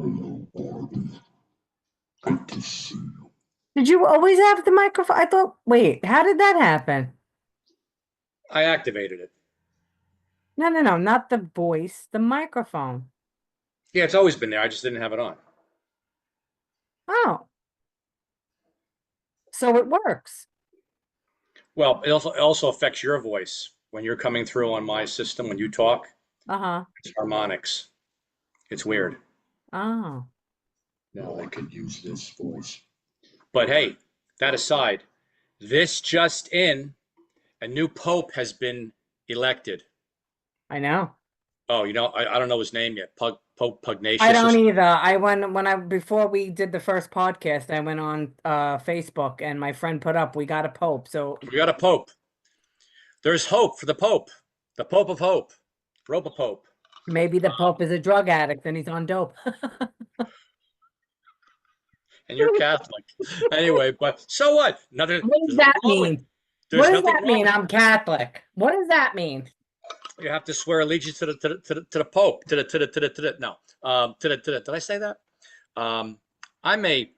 Hello, Barbie. Good to see you. Did you always have the microphone? I thought, wait, how did that happen? I activated it. No, no, no, not the voice, the microphone. Yeah, it's always been there. I just didn't have it on. Oh, so it works. Well, it also affects your voice when you're coming through on my system. When you talk, Uh-huh. it's harmonics. It's weird. Oh. Now I can use this voice. But hey, that aside, this just in, a new pope has been elected. I know. Oh, I don't know his name yet. Pope I Pugnacious or don't something. either. I went when I before we did the first podcast, I went on Facebook and my friend put up we got a pope. So We got a pope. There's hope for the pope. The Pope of Hope. Rope a Pope. maybe the pope is a drug addict and he's on dope. And you're Catholic. Anyway, but so what? What does There's that nothing wrong with mean? What there's does nothing that wrong mean? with I'm Catholic. What does that mean? You have to swear allegiance to the Pope, to the no, to the. Did I say that? Um, I'm a.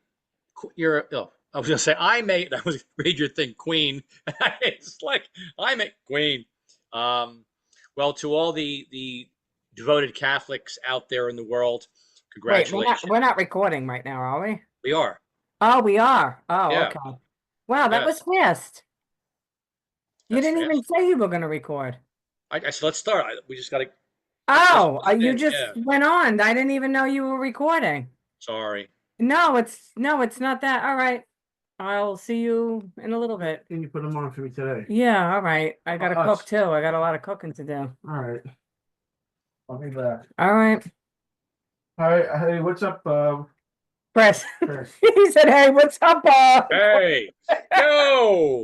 You're. Oh, I was gonna say I'm a. I was read your thing, Queen. It's like I'm a Queen. Um, well, to all the devoted Catholics out there in the world, Wait, congratulations. we're not recording right now, are we? We are. Oh, we are. Oh, Yeah. okay. Wow, that was Yes. fast. You That's didn't even fast. say you were going to record. I said let's start. We just gotta just Oh, you in. just Yeah. went on. I didn't even know you were recording. Sorry. No, it's not that. All right. I'll see you in a little bit. Can you put them on for me today? Yeah, all right. I gotta Us. cook too. I got a lot of cooking to do. All right. I'll be back. All right. All right. Hey, what's up, Chris. Chris? He said, "Hey, what's up, Hey, yo,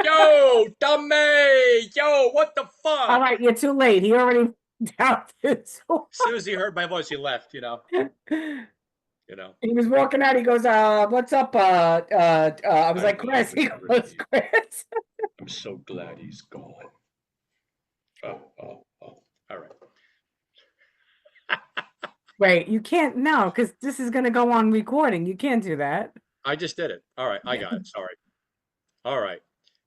yo, dummy, yo, what the All fuck? right, you're too late. He already down this. As soon as he heard my voice, he left, He was walking out. He goes, what's up? I was like, Chris. He goes, Chris. I'm so glad he's gone. Oh, oh, oh. All right. Wait, you can't, no, because this is going to go on recording. You can't do that. I just did it. All right, I got it. Sorry. All right.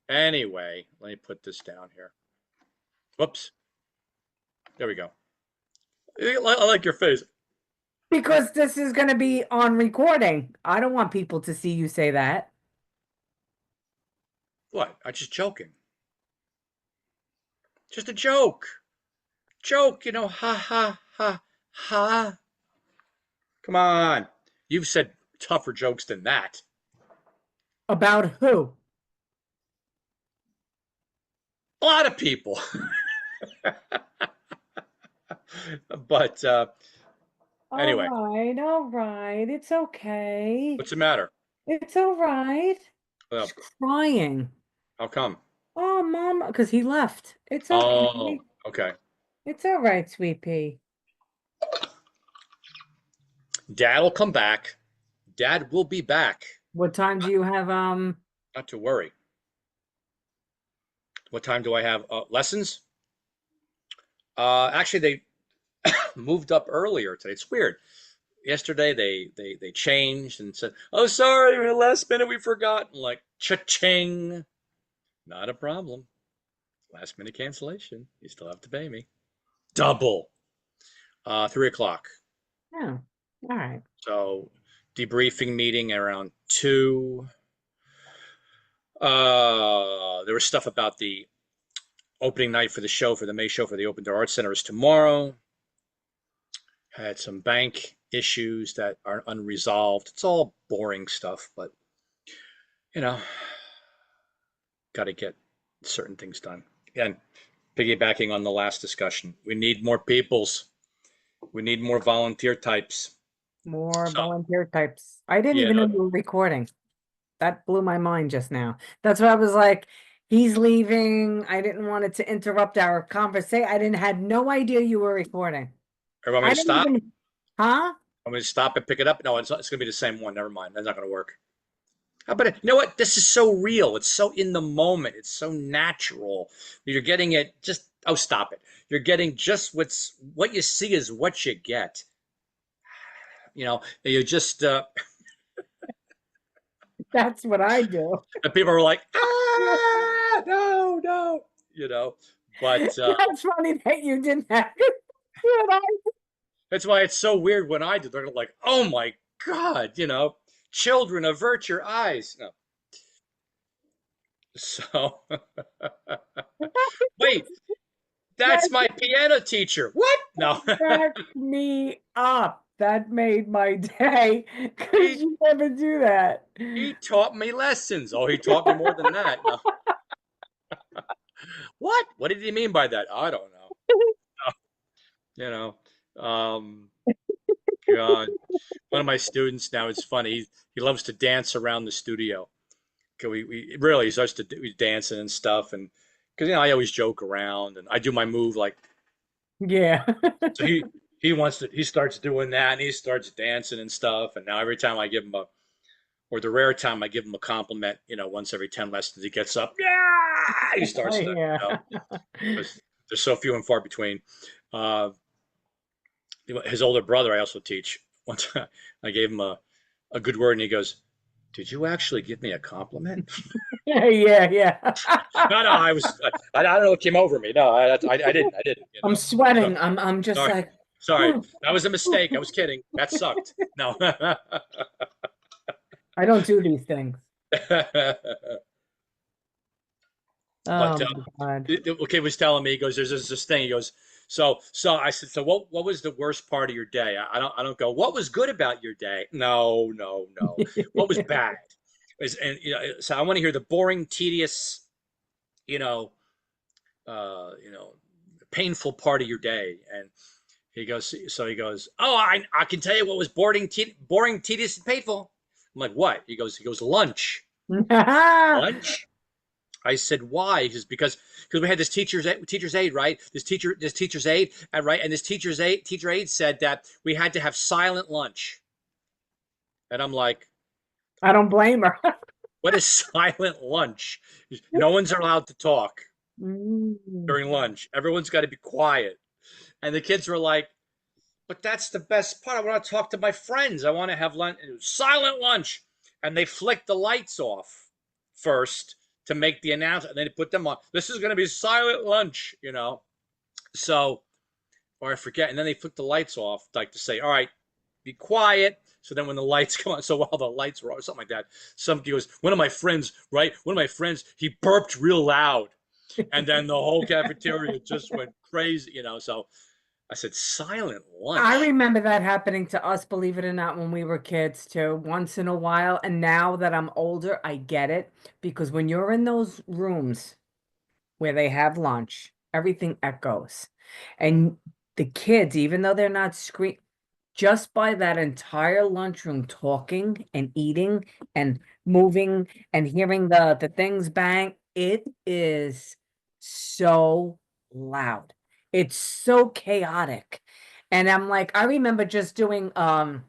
Anyway, let me put this down here. Whoops. There we go. I like your face. Because this is going to be on recording. I don't want people to see you say that. What? I'm just joking. Just a joke. Joke, ha ha ha ha. Come on. You've said tougher jokes than that. About who? A lot of people. But anyway, All right. It's okay. what's the matter? It's all right. Well, He's crying. how come? Oh, Mama, because he left. It's Oh, okay. okay. It's all right, sweet pea. Dad will come back. Dad will be back. What time do you have, Not to worry. What time do I have lessons? Actually, they moved up earlier today. It's weird. Yesterday they changed and said, "Oh, sorry, last minute we forgot." I'm like, cha-ching. Not a problem. Last minute cancellation. You still have to pay me. Double. 3 o'clock. oh, all right. So debriefing meeting around 2. There was stuff about the opening night for the show, for the May show for the Open Door Arts Center is tomorrow. Had some bank issues that are unresolved. It's all boring stuff, but you know, got to get certain things done. And piggybacking on the last discussion, we need more peoples. We need more volunteer types. More So, volunteer types. I didn't yeah, even know you were recording. That blew my mind just now. That's why I was like, he's leaving. I didn't want it to interrupt our conversation. I didn't had no idea you were recording. everyone I going to didn't stop? even, huh? I'm going to stop and pick it up. No, it's going to be the same one. Never mind. That's not going to work. How about it? You know what? This is so real. It's so in the moment. It's so natural. You're getting it just, oh, stop it. You're getting just what you see is what you get. You just That's what I do. and people are like, ah, no, no, But That's funny that you didn't have it. that's why it's so weird when I do. They're like, oh my God, children, avert your eyes. No. So, wait, that's my piano teacher. What? No. Cracked me up. That made my day because He, you never do that. he taught me lessons. Oh, he taught me more than that. No. What? What did he mean by that? I don't know. You know, God, one of my students now, it's funny. He loves to dance around the studio. 'Cause we really, he starts to do dancing and stuff. And because, I always joke around and I do my move like, Yeah. so he starts doing that and he starts dancing and stuff. And now every time I give him or the rare time I give him a compliment, once every 10 lessons, he gets up. Yeah. He starts to, Yeah. because there's so few and far between. Uh, his older brother, I also teach. Once I gave him a good word and he goes, did you actually give me a compliment? Yeah, yeah. No, I don't know what came over me. No, I didn't. I didn't. I'm sweating. So, I'm just sorry. like, Sorry. That was a mistake. I was kidding. That sucked. No. I don't do these things. Oh But my God. the kid was telling me, he goes, there's this thing. He goes, so I said, so what was the worst part of your day? I don't go, what was good about your day? No, no, no. What was bad? And so I want to hear the boring, tedious, you know, painful part of your day. And he goes, oh, I can tell you what was boring, tedious, and painful. I'm like, what? He goes, lunch. Lunch? I said, why? He says, because we had this teacher's aide, right? This teacher's aide, right? And this teacher aide said that we had to have silent lunch. And I'm like, I don't blame her. what is silent lunch? No one's allowed to talk Mm. during lunch. Everyone's got to be quiet. And the kids were like, but that's the best part. I want to talk to my friends. I want to have lunch. Silent lunch. And they flicked the lights off first to make the announcement. And then they put them on. This is going to be silent lunch, So, or I forget. And then they flicked the lights off, like to say, all right, be quiet. So then when the lights come on, so while the lights were on, something like that, somebody goes, one of my friends, he burped real loud. And then the whole cafeteria just went crazy, So I said, silent lunch. I remember that happening to us, believe it or not, when we were kids too, once in a while. And now that I'm older, I get it. Because when you're in those rooms where they have lunch, everything echoes. And the kids, even though they're not screaming, just by that entire lunchroom talking and eating and moving and hearing the things bang, it is so loud. It's so chaotic. And I'm like, I remember just doing an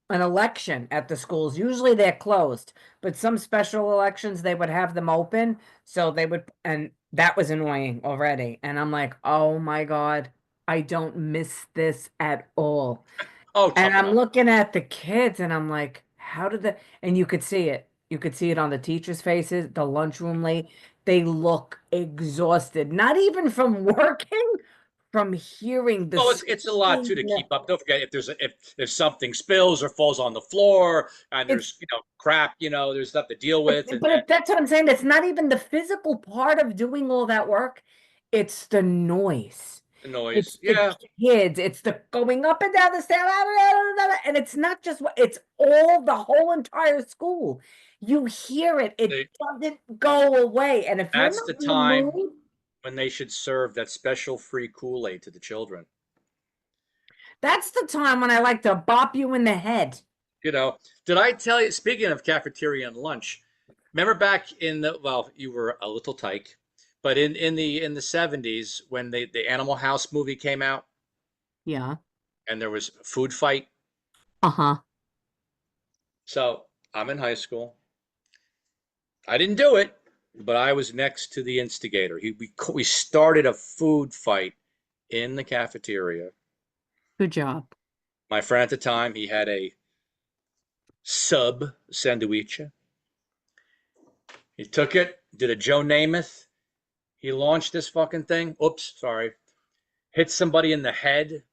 election at the schools. Usually they're closed, but some special elections they would have them open. So they would, and that was annoying already. And I'm like, oh my God, I don't miss this at all. Oh, And tough I'm enough. looking at the kids and I'm like, how did that? And you could see it. You could see it on the teachers' faces, the lunchroom late. They look exhausted, not even from working, from hearing the Oh, it's a lot too to screaming. keep up. Don't forget if something spills or falls on the floor and It's there's crap, there's stuff to deal with, and That's what I'm saying. It's not even the physical part of doing all that work. It's the noise. the noise. It's the Yeah, kids. It's the going up and down the stairs. And it's not just it's the whole entire school. You hear it. It they, doesn't go away. And if you're that's not the in the time mood, when they should serve that special free Kool-Aid to the children. that's the time when I like to bop you in the head. Did I tell you? Speaking of cafeteria and lunch, remember back you were a little tyke, but in the 70s when the Animal House movie came out Yeah. and there was a food fight. Uh-huh. So I'm in high school. I didn't do it, but I was next to the instigator. We started a food fight in the cafeteria. Good job. My friend at the time, he had a sub sandwich. He took it, did a Joe Namath. He launched this fucking thing. Oops, sorry. Hit somebody in the head.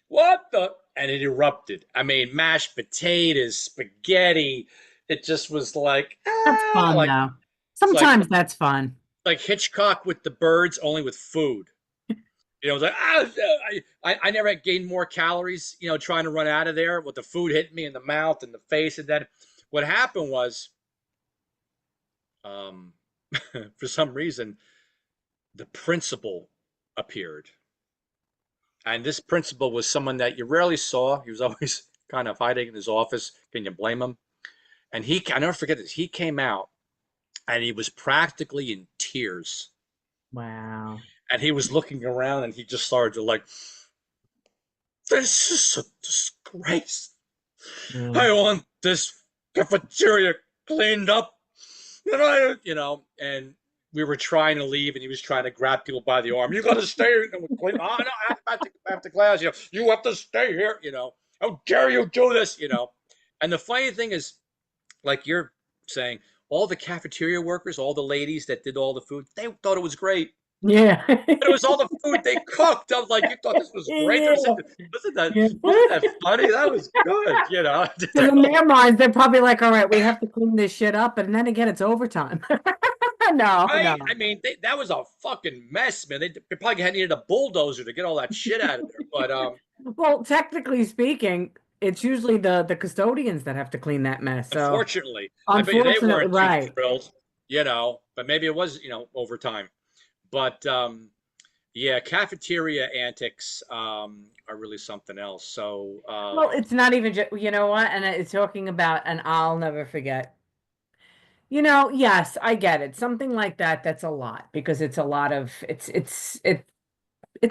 What the? And it erupted. I mean, mashed potatoes, spaghetti. It just was like, That's fun like though. it's Sometimes that's fun. like Hitchcock with the birds, only with food. You know, it was like I never gained more calories. You know, trying to run out of there with the food hitting me in the mouth and the face, and then what happened was, um, for some reason, the principal appeared. And this principal was someone that you rarely saw. He was always kind of hiding in his office. Can you blame him? And I never forget this. He came out and he was practically in tears. Wow. And he was looking around and he just started to like, this is a disgrace. I want this cafeteria cleaned up. And we were trying to leave, and he was trying to grab people by the arm. You got to stay here. And oh, no, I have to class. You have to stay here. How dare you do this? And the funny thing is, like you're saying, all the cafeteria workers, all the ladies that did all the food, they thought it was great. Yeah. But it was all the food they cooked. I was like, you thought this was great? Yeah. Wasn't that Yeah. funny? That was good. Because in their minds, they're probably like, all right, we have to clean this shit up. And then again, it's overtime. No, Right? no. I mean, that was a fucking mess, man. They probably had needed a bulldozer to get all that shit out of there. But Well, technically speaking, it's usually the custodians that have to clean that mess. So unfortunately, I bet you they unfortunately, weren't too right. thrilled, but maybe it was, overtime. But yeah, cafeteria antics are really something else. So Well, it's not even just, you know what? And it's talking about, and I'll never forget. Yes, I get it. Something like that, that's a lot because it's a lot of it's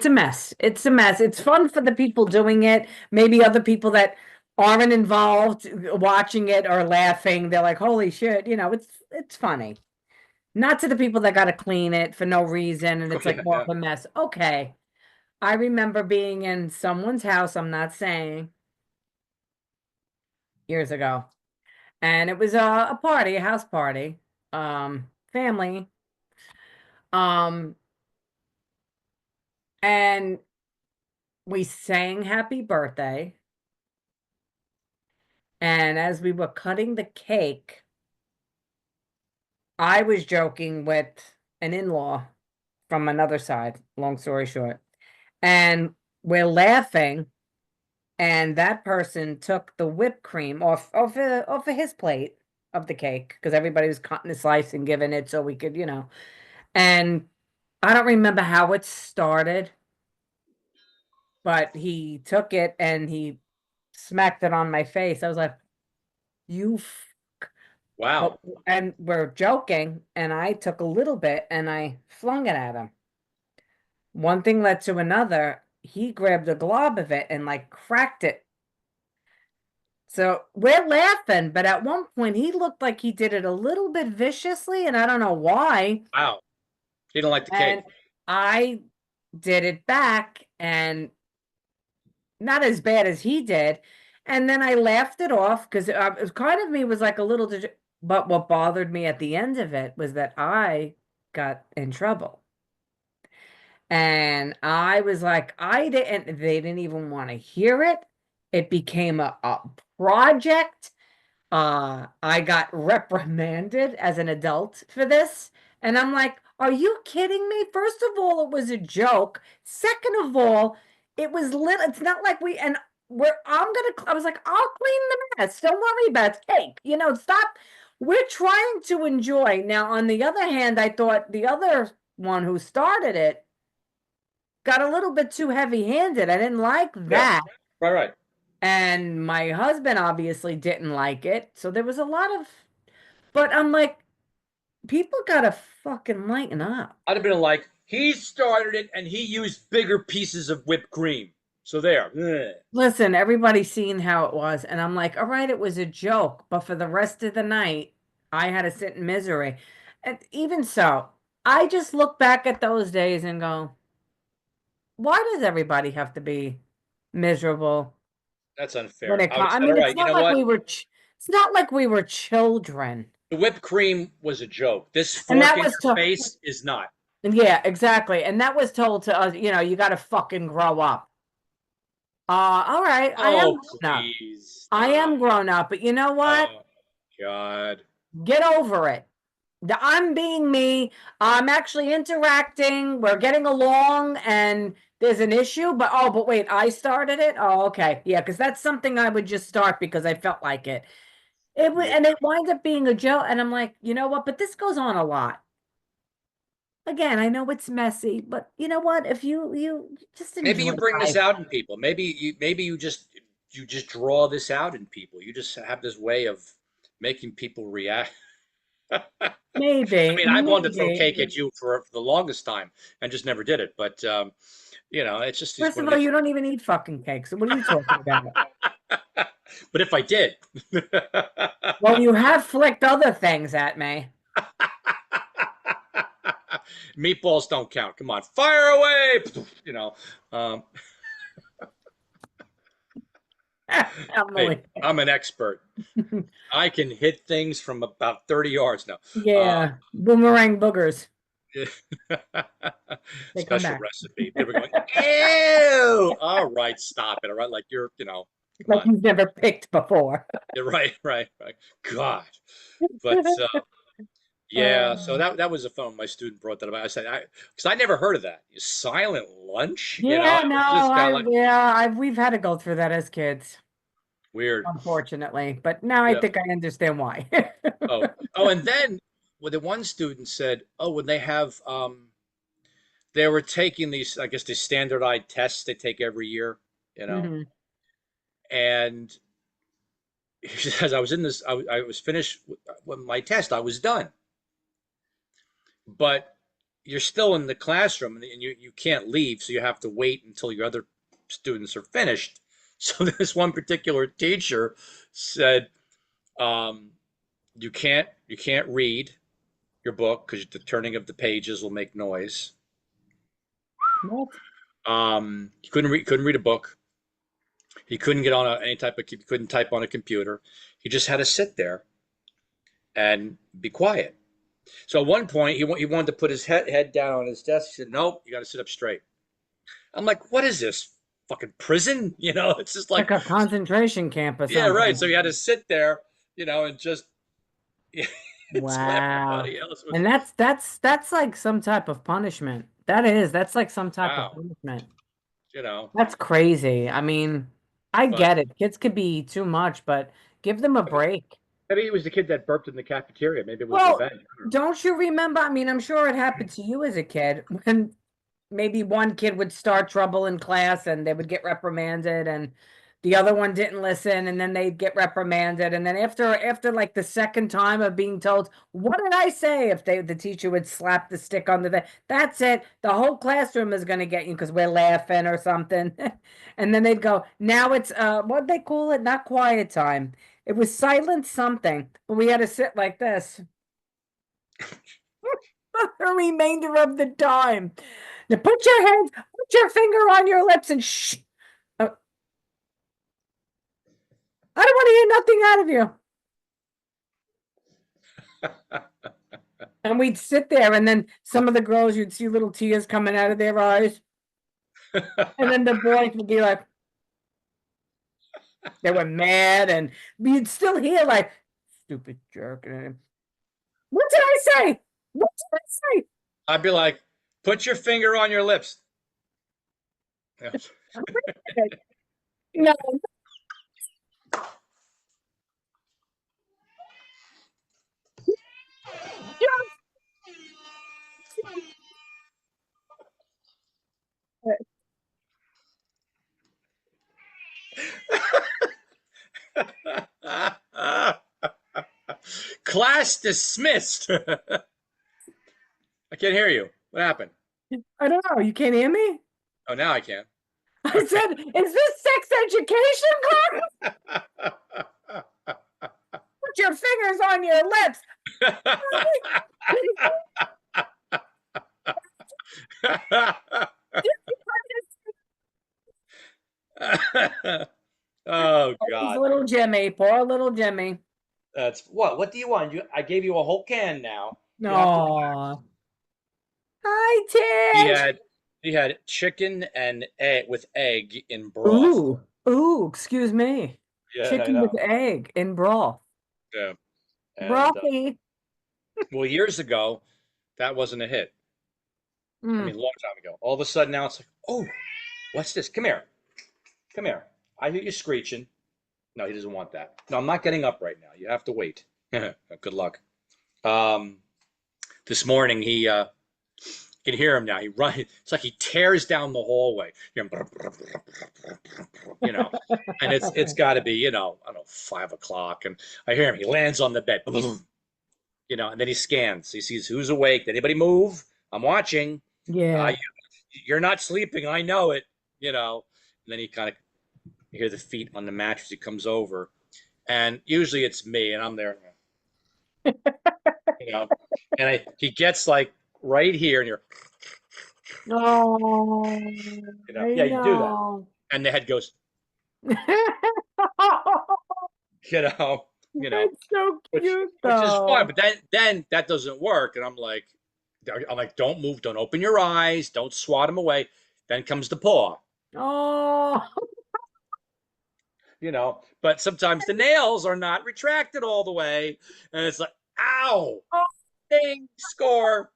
a mess. It's a mess. It's fun for the people doing it. Maybe other people that aren't involved watching it or laughing. They're like, "Holy shit," it's funny. Not to the people that got to clean it for no reason and it's like more yeah. of a mess. Okay. I remember being in someone's house, I'm not saying, years ago. And it was a party, a house party, family. Um, and we sang happy birthday. And as we were cutting the cake, I was joking with an in-law from another side, long story short. And we're laughing, and that person took the whipped cream off of his plate of the cake because everybody was cutting a slice and giving it so we could, And I don't remember how it started, but he took it and he smacked it on my face. I was like, "You Wow. and we're joking, and I took a little bit and I flung it at him. One thing led to another. He grabbed a glob of it and like cracked it. So we're laughing, but at one point he looked like he did it a little bit viciously, and I don't know why. Wow. He didn't like the And cake. I did it back, and not as bad as he did. And then I laughed it off because it was kind of me was like a little, but what bothered me at the end of it was that I got in trouble. And I was like, they didn't even want to hear it. It became a project. I got reprimanded as an adult for this. And I'm like, are you kidding me? First of all, it was a joke. Second of all, it was it's not like I was like, I'll clean the mess. Don't worry about it. Cake. Stop. We're trying to enjoy. Now, on the other hand, I thought the other one who started it got a little bit too heavy-handed. I didn't like Yeah. that. Right. And my husband obviously didn't like it. So there was a lot of, but I'm like, people gotta fucking lighten up. I'd have been like, he started it and he used bigger pieces of whipped cream. So there. Ugh. Listen, everybody's seen how it was. And I'm like, all right, it was a joke. But for the rest of the night, I had to sit in misery. And even so, I just look back at those days and go, why does everybody have to be miserable That's unfair. when it I would comes. I say, all mean, it's right, you not know like what? we were. It's not like we were children, The whipped cream was a joke. This and fork that in was your to. face is not. Yeah, exactly, and that was told to us. You know, you got to fucking grow up. All right, I am Oh, grown up. please I stop. am grown up, but you know what? Oh, God. Get over it. I'm being me. I'm actually interacting. We're getting along, and there's an issue. But wait, I started it. Oh, okay, yeah, because that's something I would just start because I felt like it. It would, Yeah. and it winds up being a joke. And I'm like, you know what? But this goes on a lot. Again, I know it's messy, but you know what? If you just Maybe enjoy you bring this life, out in people. Maybe you just draw this out in people. You just have this way of making people react. I maybe, mean, I wanted to throw maybe. cake at you for the longest time and just never did it. But you know, it's First one of of all, these. you don't even eat fucking cake. So what are you talking about? But if I did, Well, you have flicked other things at me. meatballs don't count. Come on, fire away! You know, um, hey, Emily. I'm an expert. I can hit things from about 30 yards now. Yeah, boomerang boogers. They come Special back. recipe. They were going, ew. All right, stop it. All right, like come Like on. you've never picked before. You're right, right. God. But yeah, so Um, that was a phone my student brought that up. I said, because I never heard of that. Silent lunch, yeah, it no, was just kind of like we've had to go through that as kids, weird. unfortunately. But now I Yeah. think I understand why. And then when the one student said, oh, when they have they were taking these, I guess, these standardized tests they take every year, you know, hmm and he says, I was finished with my test, I was done, but you're still in the classroom and you can't leave, so you have to wait until your other students are finished. So this one particular teacher said, um, you can't read your book because the turning of the pages will make noise. What? He couldn't read a book. He couldn't get on any type of, he couldn't type on a computer. He just had to sit there and be quiet. So at one point, he wanted to put his head down on his desk. He said, "Nope, you got to sit up straight." I'm like, "What is this? Fucking prison?" It's just like, Like a concentration camp or yeah, right. something. So he had to sit there, and just until Wow. everybody else was, And that's like some type of punishment. That's like some type of wow, punishment. you know. That's crazy. I mean, I But get it. Kids could be too much, but give them a break. maybe it was the kid that burped in the cafeteria. Maybe it was Well, revenge. don't you remember? I mean, I'm sure it happened to you as a kid when maybe one kid would start trouble in class and they would get reprimanded and the other one didn't listen and then they'd get reprimanded and then after like the second time of being told, what did I say, if the teacher would slap the stick under that's it, the whole classroom is going to get you because we're laughing or something. And then they'd go, now it's what they call it, not quiet time, it was silent something, but we had to sit like this the remainder of the time. Now put your finger on your lips and shh. I don't want to hear nothing out of you. And we'd sit there, and then some of the girls, you'd see little tears coming out of their eyes. And then the boys would be like, they were mad, and you'd still hear like, stupid jerk. And what did I say? What did I say? I'd be like, "Put your finger on your lips." Yeah. No, Class dismissed. I can't hear you. What happened? I don't know. You can't hear me? Oh, now I can. I said, is this sex education class? Put your fingers on your lips. Oh He's God. little Jimmy, poor little Jimmy. That's what do you want? I gave you a whole can now. You have to. No. Hi, He Tinge. had he had chicken and egg with egg in broth. Ooh, ooh, excuse me. Yeah, I Chicken with know. egg in broth. Yeah. And Brothy. well, years ago, that wasn't a hit. I Mm. mean, a long time ago. All of a sudden now it's like, oh, what's this? Come here. Come here. I hear you screeching. No, he doesn't want that. No, I'm not getting up right now. You have to wait. Good luck. Um, this morning he you can hear him now. He runs. It's like he tears down the hallway. You know, and it's got to be I don't know 5 o'clock, and I hear him. He lands on the bed. And then he scans. He sees who's awake. Did anybody move? I'm watching. Yeah. You're not sleeping. I know it. And then he kind of you hear the feet on the mattress. He comes over, and usually it's me, and I'm there. You know, and he gets like right here, and Oh, I yeah, you do that, know. and the head goes, you know, you know, It's so which cute, which is fine, though. but then that doesn't work, and I'm like, don't move, don't open your eyes, don't swat him away. Then comes the paw, Oh, but sometimes the nails are not retracted all the way, and it's like, ow, ding, score,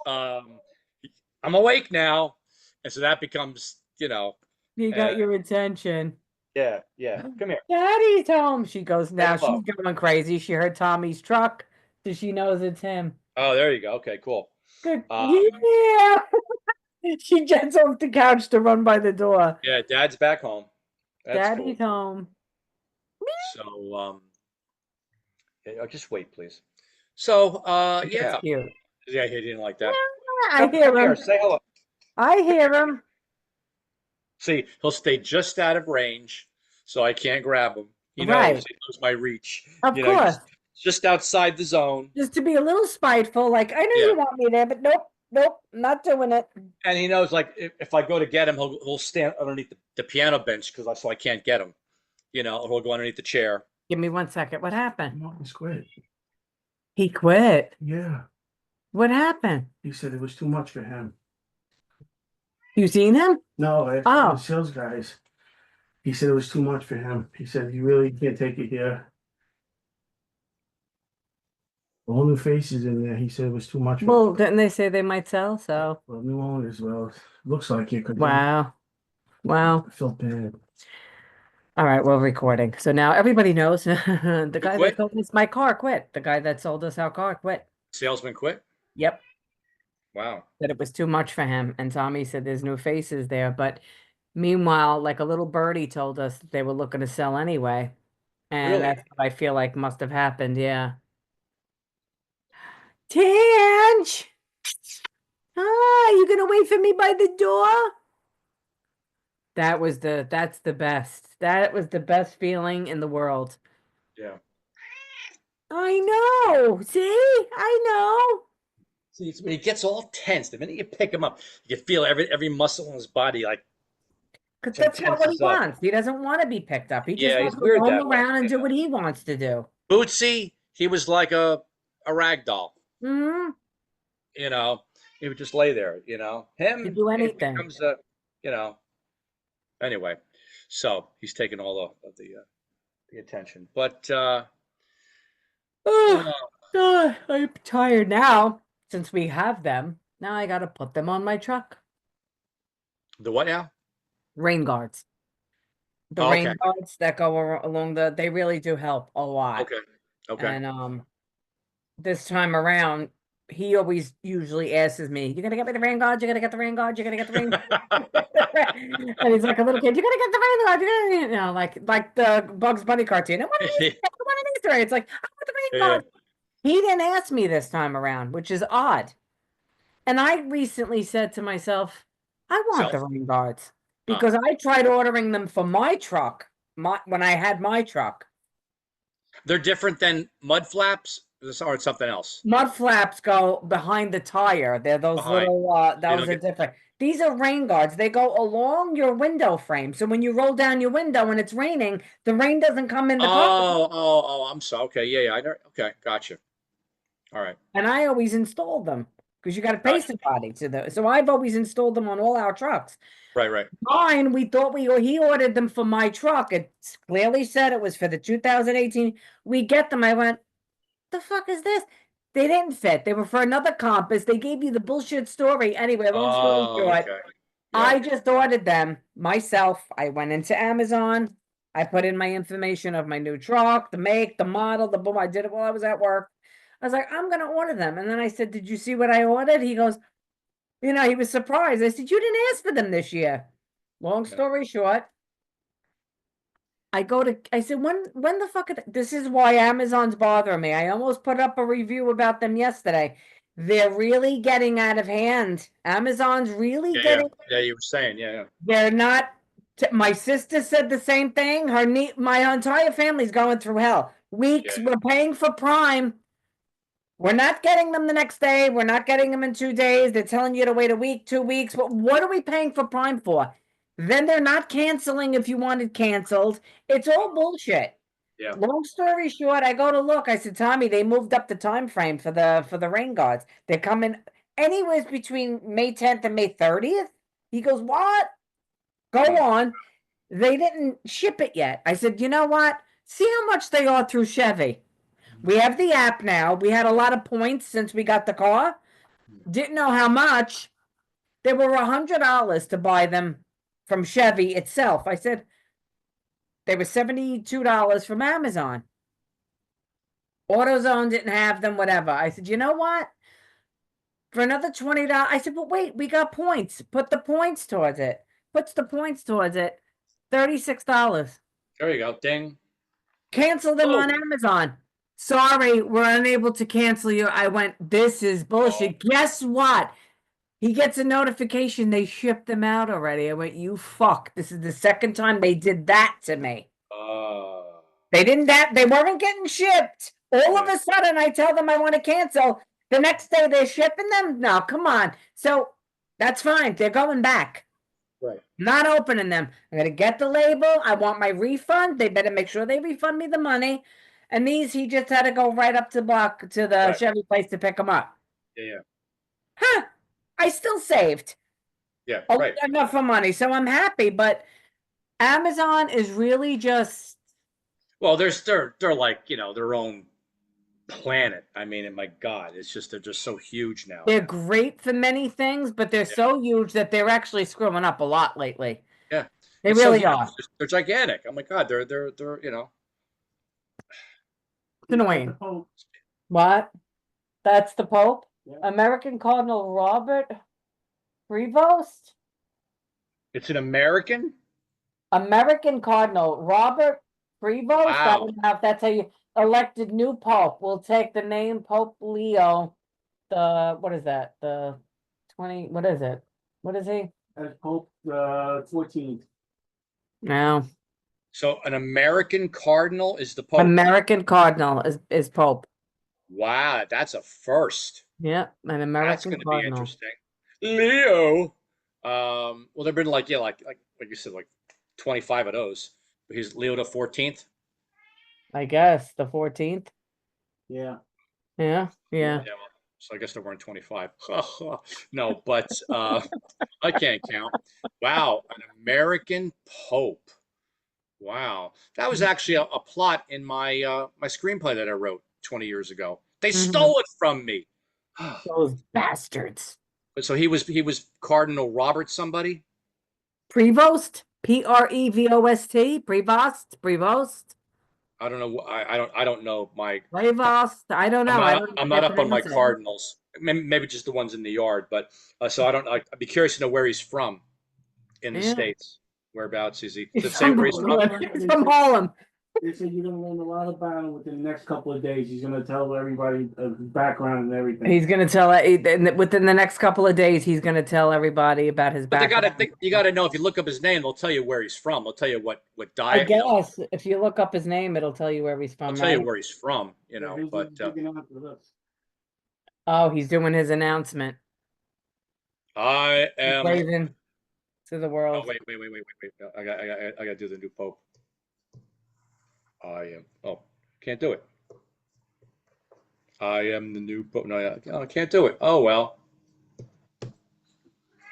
um, I'm awake now, and so that becomes, you uh, got your attention. yeah, come here, Daddy's home. She goes, say now she's hello. going crazy. She heard Tommy's truck, so she knows it's him. Oh, there you go. Okay, cool. Good. Um, Yeah. She jumps off the couch to run by the door. yeah, Dad's back home. That's cool. Daddy's home. So, just wait, please. So, That's yeah, cute. yeah, he didn't like that. I Come hear here, him. say hello. I hear him. See, he'll stay just out of range, so I can't grab him. He Right. knows my reach. Of course. Just outside the zone. Just to be a little spiteful, like, I know Yeah. you want me there, but nope, not doing it. And he knows, like, if I go to get him, he'll stand underneath the piano bench so I can't get him. Or he'll go underneath the chair. Give me 1 second. What happened? No, he's quit. He quit. Yeah. What happened? He said it was too much for him. You seen him? No, Oh. the sales guys. He said it was too much for him. He said you really can't take it here. All new faces in there. He said it was too much for Well, him. didn't they say they might sell? So Well, new owners, well, looks like it could wow. Wow. I feel bad. All right, we're recording. So now everybody knows the guy quit? that sold us my car quit. The guy that sold us our car quit. Salesman quit? Yep. Wow. That it was too much for him. And Tommy said there's new faces there. But meanwhile, like a little birdie told us that they were looking to sell anyway. And Really? that's what I feel like must have happened. Yeah. Tange! Ah, you gonna wait for me by the door? That's the best. That was the best feeling in the world. Yeah. I know. See? I know. See, when he gets all tense, the minute you pick him up, you can feel every muscle in his body like. Because that's not what he tenses up. wants. He doesn't want to be picked up. He just Yeah, wants he's to weird roam that way, around and do what he wants to do. Bootsy, he was like a rag doll. Hmm. He would just lay there. Him To do it anything. becomes Anyway, so he's taking all of the attention, but Oh, God, I'm tired now. Since we have them, now I got to put them on my truck. the what now? Rain guards. The Oh, rain okay. guards that go along they really do help a lot. Okay. And this time around, he always usually asks me, "You gonna get me the rain guards? You gonna get the rain guards? You gonna get the rain guards?" And he's like a little kid. You gonna get the rain guards? You gonna, like the Bugs Bunny cartoon. One of these, right? It's like, I want the rain guards. He didn't ask me this time around, which is odd. And I recently said to myself, I want the rain guards because I tried ordering them for my truck when I had my truck. They're different than mud flaps. Or it's something else. Mud flaps go behind the tire. They're those Behind. little, You those don't are get. different. These are rain guards. They go along your window frame. So when you roll down your window and it's raining, the rain doesn't come in the car. Oh, I'm sorry. Okay, yeah. Okay, gotcha. All right, And I always installed them because you got to pay gotcha. somebody to the. So I've always installed them on all our trucks. Right. Mine, we thought he ordered them for my truck. It clearly said it was for the 2018. We get them. I went, the fuck is this? They didn't fit. They were for another compass. They gave you the bullshit story. Anyway, long story Oh, short, okay. Yeah. I just ordered them myself. I went into Amazon. I put in my information of my new truck, the make, the model, the boom. I did it while I was at work. I was like, I'm gonna order them. And then I said, did you see what I ordered? He goes, he was surprised. I said, you didn't ask for them this year. Long Yeah. story short, I said, when the fuck, this is why Amazon's bothering me. I almost put up a review about them yesterday. They're really getting out of hand. Amazon's really Yeah. getting, Yeah. You were saying, yeah. they're not, my sister said the same thing. My entire family's going through hell. Weeks, Yeah. we're paying for Prime. We're not getting them the next day. We're not getting them in 2 days. They're telling you to wait a week, 2 weeks. But what are we paying for Prime for? Then they're not canceling if you wanted canceled. It's all bullshit. Yeah. Long story short, I go to look. I said, Tommy, they moved up the time frame for the rain guards. They're coming anywhere between May 10th and May 30th. He goes, what? Go on. They didn't ship it yet. I said, you know what? See how much they are through Chevy. We have the app now. We had a lot of points since we got the car. Didn't know how much. They were $100 to buy them from Chevy itself. I said they were $72 from Amazon. AutoZone didn't have them, whatever. I said, you know what? For another $20, I said, but wait, we got points. Put the points towards it. Puts the points towards it. $36. There you go. Ding. Cancel them Oh. on Amazon. Sorry, we're unable to cancel you. I went, this is bullshit. Guess what? He gets a notification they shipped them out already. I went, you fuck. This is the second time they did that to me. They weren't getting shipped. All of a sudden, I tell them I want to cancel. The next day they're shipping them? No, come on. So that's fine. They're going back. Right. Not opening them. I'm gonna get the label. I want my refund. They better make sure they refund me the money. And these, he just had to go right up to the Chevy place to pick them up. Yeah. Huh. I still saved. Yeah. Oh, Right. enough for money. So I'm happy, but Amazon is really just. Well, they're like, their own planet. I mean, my God, they're just so huge now. They're great for many things, but they're so huge that they're actually screwing up a lot lately. Yeah. They It's really so huge. are. They're gigantic. Oh my God, they're It's annoying. What? That's the Pope? Yeah. American Cardinal Robert Prevost? It's an American? American Cardinal Robert Prevost? I Wow. don't know if that's how you elected new Pope. We'll take the name Pope Leo. What is that? The 20, what is it? What is he? As Pope 14th. No. So an American cardinal is the Pope. American Cardinal is Pope. Wow, that's a first. Yeah, an That's American going to be Cardinal. interesting. Leo. Well, there've been like you said, like 25 of those. He's Leo the 14th. I guess the 14th. Yeah. Yeah. Yeah. Well, so I guess there weren't 25. No, but I can't count. Wow, an American Pope. Wow, that was actually a plot in my my screenplay that I wrote 20 years ago. They stole it from me. Those bastards. So he was Cardinal Robert somebody. Prevost? Prevost? Prevost? I don't know. I don't know my. Prevost? I don't know. I'm not up on my cardinals. Maybe just the ones in the yard, but so I don't. I'd be curious to know where he's from in the States. Whereabouts is he? Does it say where he's from? He's from Harlem. They said you're gonna learn a lot about him within the next couple of days. He's gonna tell everybody his background and everything. He's gonna tell within the next couple of days. He's gonna tell everybody about his But background. you gotta know if you look up his name, they'll tell you where he's from. They'll tell you what I diet. You know, guess if you look up his name, it'll tell you where he's they'll from, tell you right? where he's from. You know, but Oh, he's doing his announcement. I He's am. waving to the Oh world. wait. I got to do the new pope. I am. Oh, can't do it. I am the new pope. No, I can't do it. Oh well.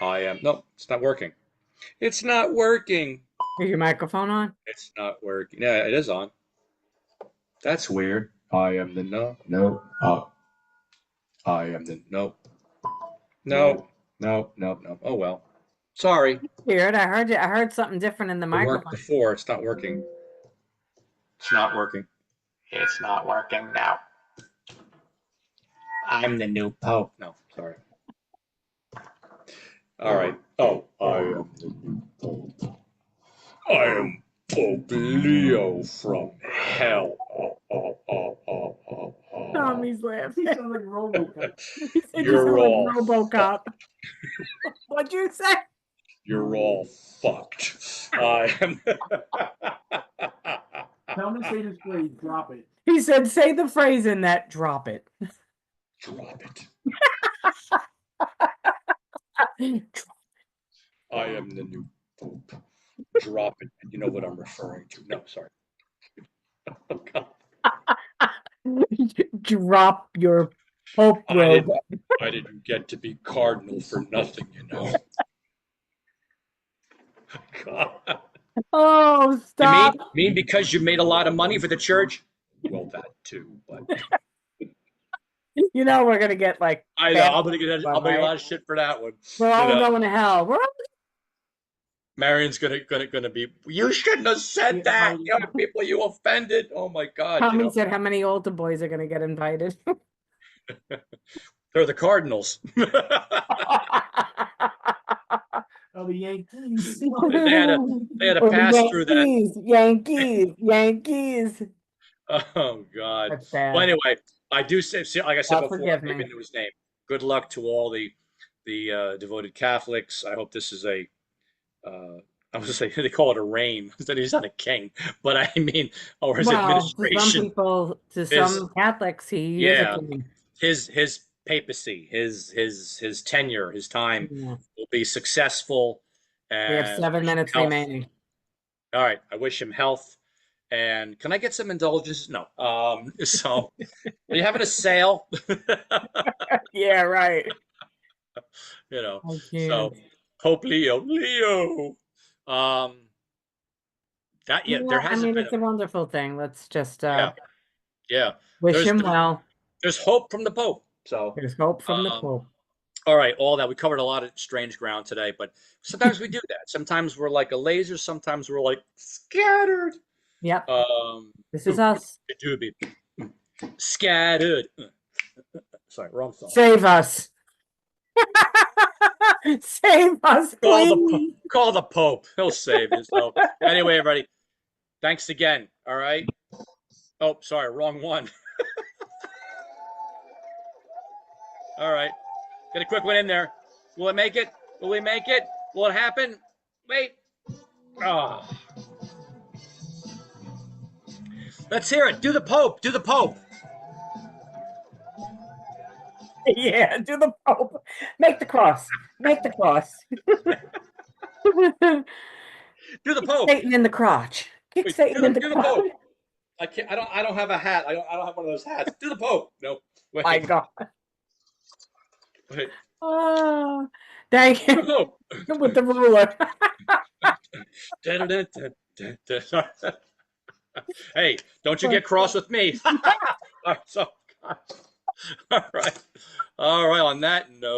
I am. No, it's not working. It's not working. Is your microphone on? It's not working. Yeah, it is on. That's weird. I am the no. I am the no. Oh well. Sorry. Weird. I heard you. I heard something different in the It worked microphone. before. It's not working. It's not working. It's not working now. I'm the new pope. No, sorry. All right. Oh, I am the new pope. I am Pope Leo from hell. Tommy's laughing. He sounds like RoboCop. He said you You're sound like all RoboCop. What'd you say? You're all fucked. I am. Tell me, say this phrase. Drop it. He said, "Say the phrase in that. Drop it." Drop it. I am the new pope. Drop it. You know what I'm referring to. No, sorry. Oh, God. Drop your Pope I robe. didn't get to be cardinal for nothing, you know. God. Oh, You stop! mean because you made a lot of money for the church? Well, that too, but You know we're gonna get like. I know I'm gonna banned, get a right? lot of shit for that one. We're You all know, going to hell. We're all Marion's gonna be. You shouldn't have said that. You know, people you offended. Oh my God. You Tommy know, said how many altar boys are gonna get invited. they're the Cardinals. Oh, the Yankees. They had to Or the pass through that. Yankees. Oh God. That's Well, bad. anyway, I do say, like I said God before, forgive maybe me. into his name. Good luck to all the devoted Catholics. I hope this is a. I was gonna say they call it a reign. That he's not a king, but I mean, or his Well, to some administration. people, to His some Catholics, he is a yeah, king. his papacy, his tenure, his time Yeah. will be successful. We have And 7 minutes health. remaining. All right, I wish him health. And can I get some indulgences? No. So are you having a sale? Yeah, right. You know. I So can't. Pope Leo. There Yeah, I hasn't mean, been it's a wonderful thing. Let's just yeah. wish him well. There's hope from the Pope. So There's hope from the um, Pope. all right, all that we covered a lot of strange ground today, but sometimes we do that. Sometimes we're like a laser. Sometimes we're like scattered. Yep. This is Ooh, us. it do be scattered. Sorry, wrong song. Save us. Save us, please. Call the Pope. He'll save you. So anyway, everybody, thanks again. All right. Oh, sorry, wrong one. All right. Get a quick one in there. Will it make it? Will we make it? Will it happen? Wait. Oh. Let's hear it. Do the Pope. Do the Pope. Yeah, do the Pope. Make the cross. Make the cross. Do the Kick Pope. Satan in the crotch. Kick Wait, Satan in the do the crotch. Pope. I can't. I don't have a hat. I don't have one of those hats. Do the Pope. Nope. Wait. My God. Wait. Oh, thank Do the you. Pope. With the ruler. Hey, don't you get cross with me. All right. On that note.